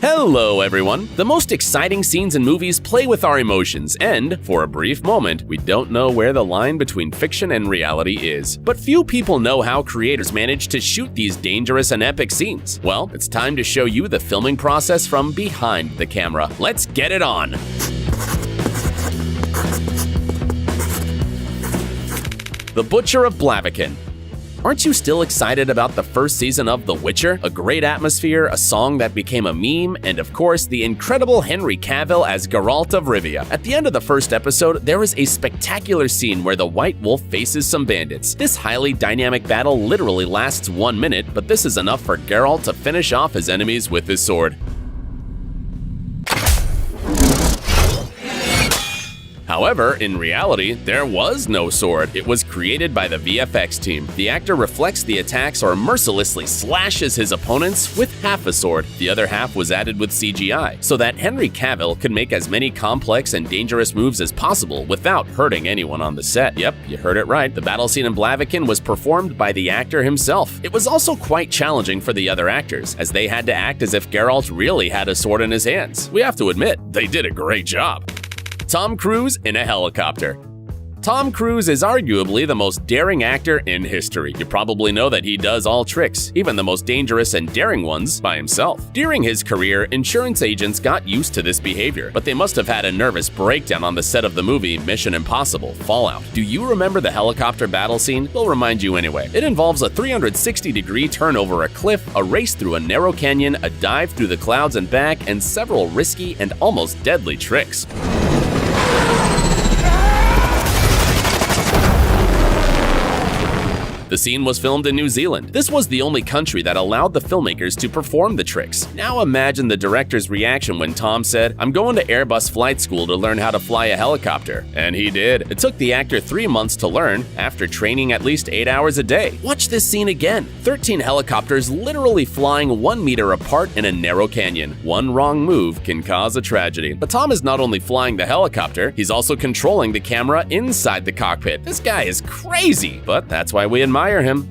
Hello everyone! The most exciting scenes in movies play with our emotions and, for a brief moment, we don't know where the line between fiction and reality is. But few people know how creators manage to shoot these dangerous and epic scenes. Well, it's time to show you the filming process from behind the camera. Let's get it on! The Butcher of Blaviken. Aren't you still excited about the first season of The Witcher? A great atmosphere, a song that became a meme, and of course, the incredible Henry Cavill as Geralt of Rivia. At the end of the first episode, there is a spectacular scene where the White Wolf faces some bandits. This highly dynamic battle literally lasts 1 minute, but this is enough for Geralt to finish off his enemies with his sword. However, in reality, there was no sword. It was created by the VFX team. The actor reflects the attacks or mercilessly slashes his opponents with half a sword. The other half was added with CGI, so that Henry Cavill could make as many complex and dangerous moves as possible without hurting anyone on the set. Yep, you heard it right. The battle scene in Blaviken was performed by the actor himself. It was also quite challenging for the other actors, as they had to act as if Geralt really had a sword in his hands. We have to admit, they did a great job. Tom Cruise in a helicopter. Tom Cruise is arguably the most daring actor in history. You probably know that he does all tricks, even the most dangerous and daring ones, by himself. During his career, insurance agents got used to this behavior, but they must have had a nervous breakdown on the set of the movie Mission Impossible: Fallout. Do you remember the helicopter battle scene? We'll remind you anyway. It involves a 360-degree turn over a cliff, a race through a narrow canyon, a dive through the clouds and back, and several risky and almost deadly tricks. The scene was filmed in New Zealand. This was the only country that allowed the filmmakers to perform the tricks. Now imagine the director's reaction when Tom said, "I'm going to Airbus flight school to learn how to fly a helicopter." And he did. It took the actor 3 months to learn, after training at least 8 hours a day. Watch this scene again. 13 helicopters literally flying 1 meter apart in a narrow canyon. One wrong move can cause a tragedy. But Tom is not only flying the helicopter, he's also controlling the camera inside the cockpit. This guy is crazy, but that's why we admire him.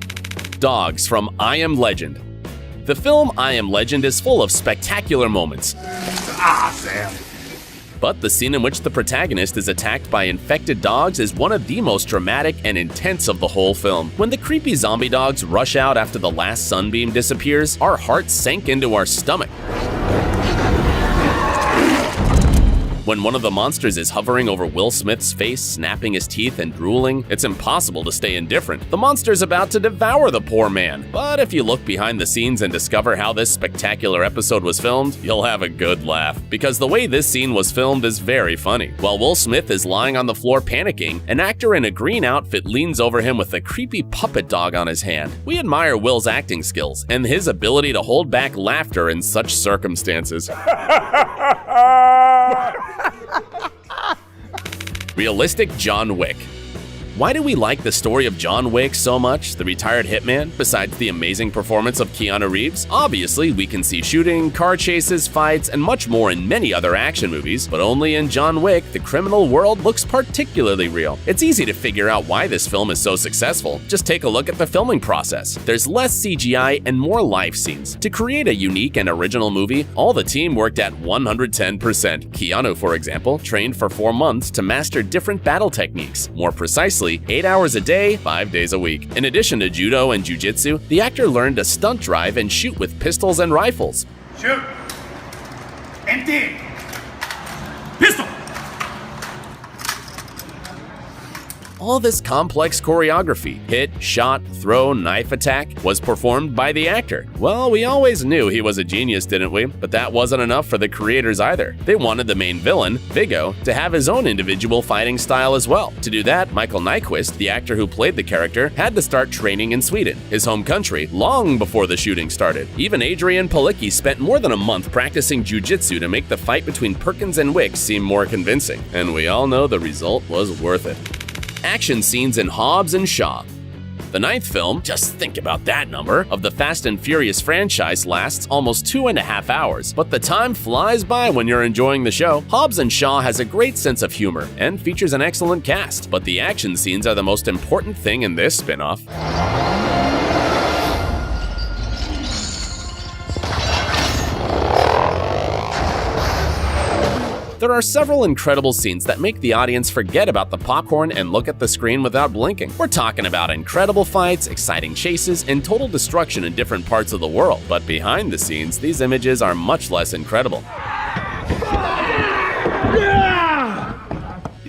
Dogs from I Am Legend. The film I Am Legend is full of spectacular moments. Sam. But the scene in which the protagonist is attacked by infected dogs is one of the most dramatic and intense of the whole film. When the creepy zombie dogs rush out after the last sunbeam disappears, our hearts sank into our stomach. When one of the monsters is hovering over Will Smith's face, snapping his teeth and drooling, it's impossible to stay indifferent. The monster's about to devour the poor man. But if you look behind the scenes and discover how this spectacular episode was filmed, you'll have a good laugh. Because the way this scene was filmed is very funny. While Will Smith is lying on the floor panicking, an actor in a green outfit leans over him with a creepy puppet dog on his hand. We admire Will's acting skills and his ability to hold back laughter in such circumstances. Realistic John Wick. Why do we like the story of John Wick so much, the retired hitman, besides the amazing performance of Keanu Reeves? Obviously, we can see shooting, car chases, fights, and much more in many other action movies, but only in John Wick, the criminal world looks particularly real. It's easy to figure out why this film is so successful. Just take a look at the filming process. There's less CGI and more live scenes. To create a unique and original movie, all the team worked at 110%. Keanu, for example, trained for 4 months to master different battle techniques. More precisely, 8 hours a day, 5 days a week. In addition to judo and jujitsu, the actor learned to stunt drive and shoot with pistols and rifles. Shoot. Empty. Pistol. All this complex choreography, hit, shot, throw, knife attack, was performed by the actor. Well, we always knew he was a genius, didn't we? But that wasn't enough for the creators either. They wanted the main villain, Viggo, to have his own individual fighting style as well. To do that, Michael Nyqvist, the actor who played the character, had to start training in Sweden, his home country, long before the shooting started. Even Adrian Palicki spent more than a month practicing jujitsu to make the fight between Perkins and Wick seem more convincing. And we all know the result was worth it. Action scenes in Hobbs and Shaw. The 9th film, just think about that number, of the Fast and Furious franchise lasts almost 2.5 hours, but the time flies by when you're enjoying the show. Hobbs and Shaw has a great sense of humor and features an excellent cast, but the action scenes are the most important thing in this spin-off. There are several incredible scenes that make the audience forget about the popcorn and look at the screen without blinking. We're talking about incredible fights, exciting chases, and total destruction in different parts of the world. But behind the scenes, these images are much less incredible.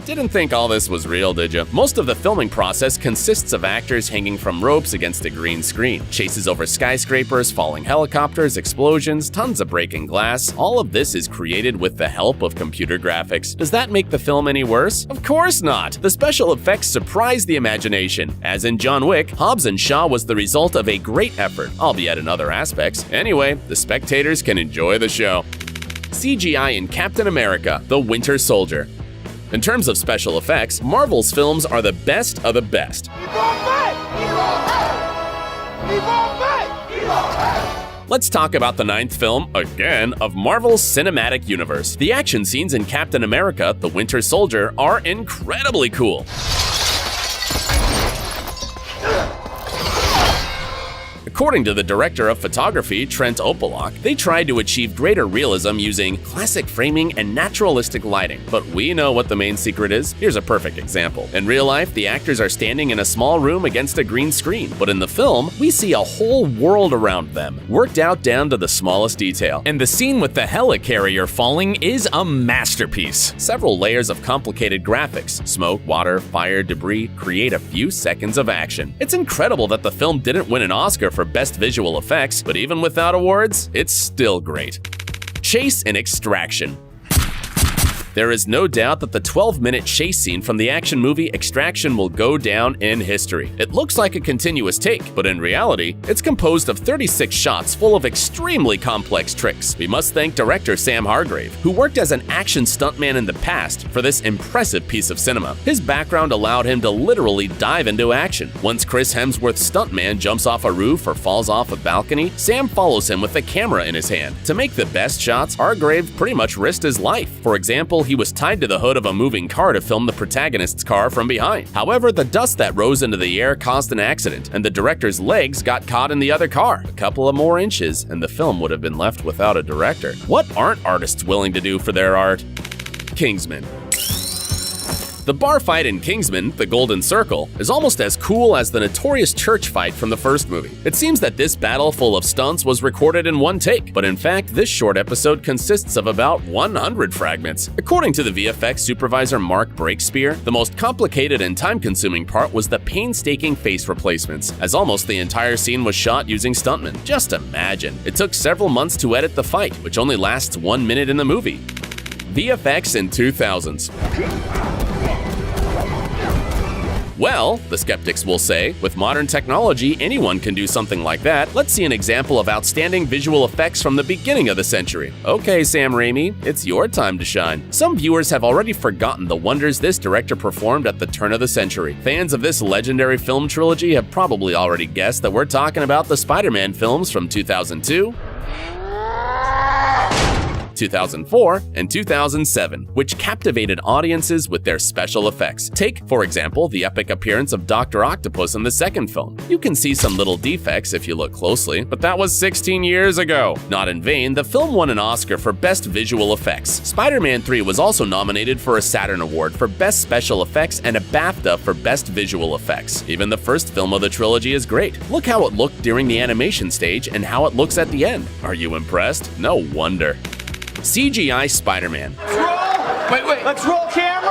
Didn't think all this was real, did you? Most of the filming process consists of actors hanging from ropes against a green screen. Chases over skyscrapers, falling helicopters, explosions, tons of breaking glass. All of this is created with the help of computer graphics. Does that make the film any worse? Of course not! The special effects surprise the imagination. As in John Wick, Hobbs and Shaw was the result of a great effort, albeit in other aspects. Anyway, the spectators can enjoy the show. CGI in Captain America: The Winter Soldier. In terms of special effects, Marvel's films are the best of the best. Let's talk about the 9th film, again, of Marvel's cinematic universe. The action scenes in Captain America: The Winter Soldier are incredibly cool. According to the director of photography, Trent Opelok, they tried to achieve greater realism using classic framing and naturalistic lighting. But we know what the main secret is. Here's a perfect example. In real life, the actors are standing in a small room against a green screen. But in the film, we see a whole world around them, worked out down to the smallest detail. And the scene with the helicarrier falling is a masterpiece. Several layers of complicated graphics, smoke, water, fire, debris, create a few seconds of action. It's incredible that the film didn't win an Oscar for Best Visual Effects, but even without awards, it's still great. Chase and Extraction. There is no doubt that the 12-minute chase scene from the action movie Extraction will go down in history. It looks like a continuous take, but in reality, it's composed of 36 shots full of extremely complex tricks. We must thank director Sam Hargrave, who worked as an action stuntman in the past, for this impressive piece of cinema. His background allowed him to literally dive into action. Once Chris Hemsworth's stuntman jumps off a roof or falls off a balcony, Sam follows him with a camera in his hand. To make the best shots, Hargrave pretty much risked his life. For example, he was tied to the hood of a moving car to film the protagonist's car from behind. However, the dust that rose into the air caused an accident, and the director's legs got caught in the other car. A couple of more inches, and the film would have been left without a director. What aren't artists willing to do for their art? Kingsman. The bar fight in Kingsman, The Golden Circle, is almost as cool as the notorious church fight from the first movie. It seems that this battle full of stunts was recorded in one take, but in fact, this short episode consists of about 100 fragments. According to the VFX supervisor Mark Breakspear, the most complicated and time-consuming part was the painstaking face replacements, as almost the entire scene was shot using stuntmen. Just imagine. It took several months to edit the fight, which only lasts 1 minute in the movie. VFX in 2000s. Well, the skeptics will say, with modern technology, anyone can do something like that. Let's see an example of outstanding visual effects from the beginning of the century. Okay, Sam Raimi, it's your time to shine. Some viewers have already forgotten the wonders this director performed at the turn of the century. Fans of this legendary film trilogy have probably already guessed that we're talking about the Spider-Man films from 2002, 2004, and 2007, which captivated audiences with their special effects. Take, for example, the epic appearance of Dr. Octopus in the second film. You can see some little defects if you look closely, but that was 16 years ago. Not in vain, the film won an Oscar for Best Visual Effects. Spider-Man 3 was also nominated for a Saturn Award for Best Special Effects and a BAFTA for Best Visual Effects. Even the first film of the trilogy is great. Look how it looked during the animation stage and how it looks at the end. Are you impressed? No wonder. CGI Spider-Man. Wait, let's roll camera!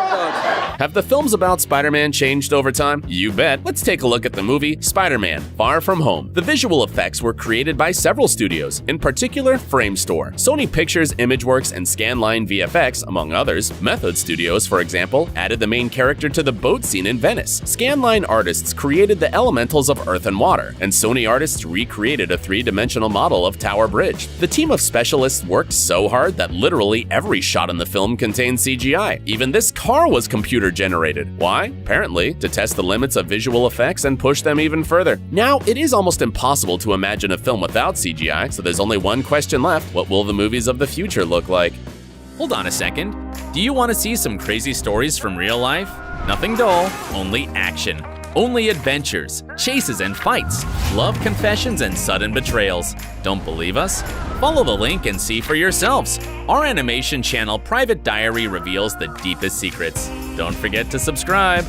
Have the films about Spider-Man changed over time? You bet. Let's take a look at the movie Spider-Man: Far From Home. The visual effects were created by several studios, in particular Framestore, Sony Pictures Imageworks, and Scanline VFX, among others. Method Studios, for example, added the main character to the boat scene in Venice. Scanline artists created the elementals of earth and water, and Sony artists recreated a three-dimensional model of Tower Bridge. The team of specialists worked so hard that literally every shot in the film contained CGI. Even this car was computer generated. Why? Apparently, to test the limits of visual effects and push them even further. Now, it is almost impossible to imagine a film without CGI, so there's only one question left: what will the movies of the future look like? Hold on a second. Do you want to see some crazy stories from real life? Nothing dull, only action. Only adventures, chases and fights, love confessions and sudden betrayals. Don't believe us? Follow the link and see for yourselves. Our animation channel Private Diary reveals the deepest secrets. Don't forget to subscribe.